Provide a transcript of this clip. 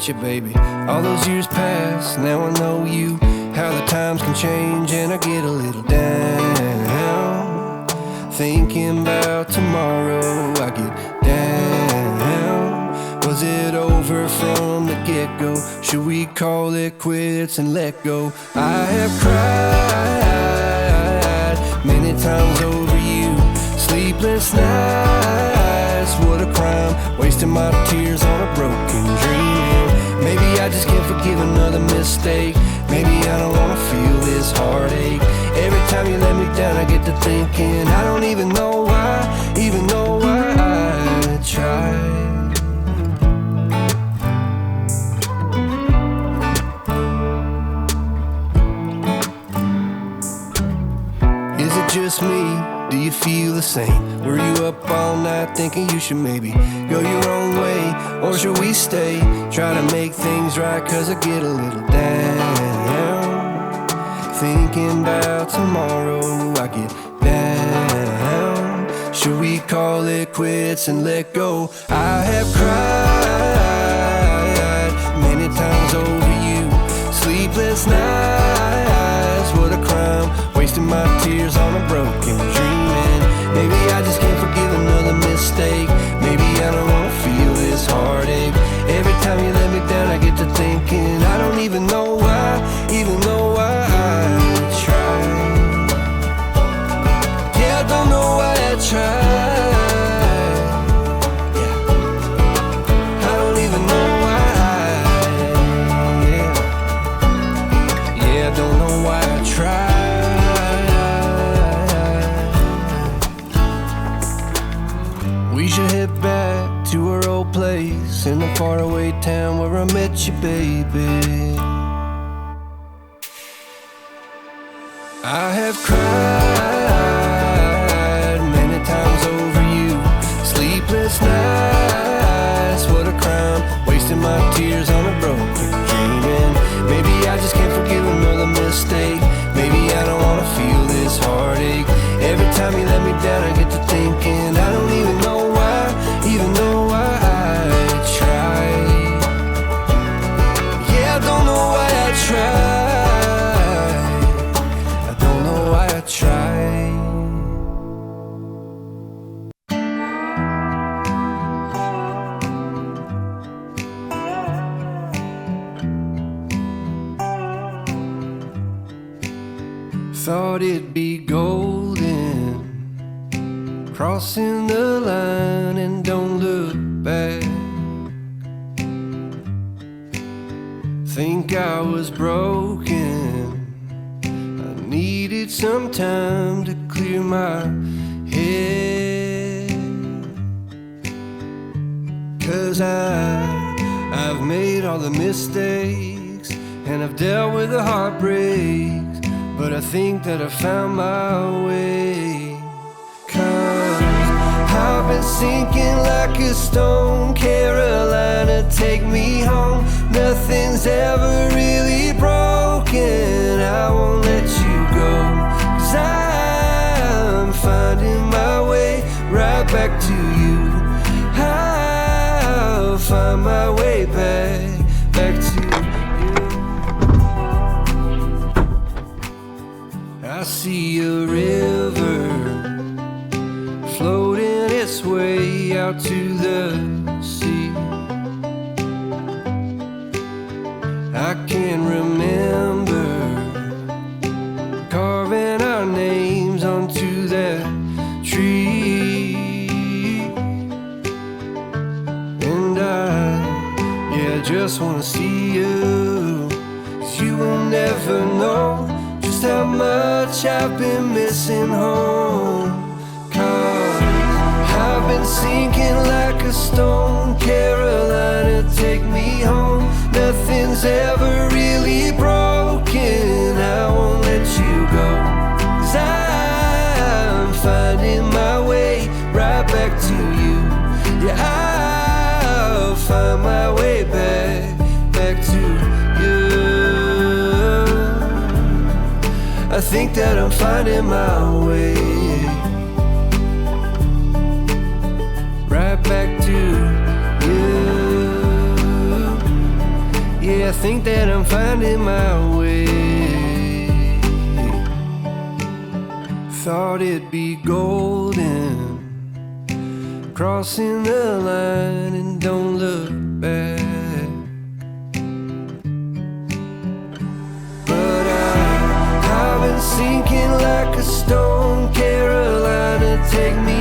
met you, baby. All those years pass, now I know you. How the times can change and I get a little down. Thinking about tomorrow, I get down. Was it over from the get-go? Should we call it quits and let go? I have cried many times over you. Sleepless nights, what a crime. Wasting my tears on a broken dream. Maybe I just can't forgive another mistake. Maybe I don't wanna feel this heartache. Every time you let me down I get to thinking I don't even know why I tried. Is it just me? Do you feel the same? Were you up all night thinking you should maybe go your own way? Or should we stay? Try to make things right, cause I get a little down. Thinking about tomorrow, I get down. Should we call it quits and let go? I have cried many times over you. Sleepless nights, what a crime. Wasting my tears on a broken dream. Maybe I just can't forgive another mistake. Maybe I don't wanna feel this heartache. Every time you let me down I get to thinking I don't even know why I tried. Yeah, I don't know why I tried. Yeah, I don't even know why yeah, I don't know why I tried. We should head back to our old place in the faraway town where I met you, baby. I have cried many times over you. Sleepless nights, what a crime. Wasting my tears on a broken dream. And maybe I just can't forgive another mistake. Maybe I don't wanna feel this heartache. Every time you let me down I get to thinking I don't even know why I tried. Yeah, I don't know why I tried. I don't know why I tried. Thought it'd be golden, crossing the line and don't look back. Think I was broken, I needed some time to clear my head. Cause I've made all the mistakes and I've dealt with the heartbreaks, but I think that I found my way. Cause I've been sinking like a stone. Carolina, take me home. Nothing's ever really broken. I won't let you go. Cause I'm finding my way right back to you. I'll find my way back to you. I see a river floating its way out to the sea. I can remember carving our names onto that tree. And I just wanna see you, 'cause you will never know just how much I've been missing home. I've been sinking like a stone. Carolina, take me home. Nothing's ever really broken. I won't let you go. 'Cause I'm finding my way right back to you. Yeah, I'll find my way back to you. I think that I'm finding my way right back to you. I think that I'm finding my way. Thought it'd be golden, crossing the line and don't look back. But I've been sinking like a stone. Carolina, take me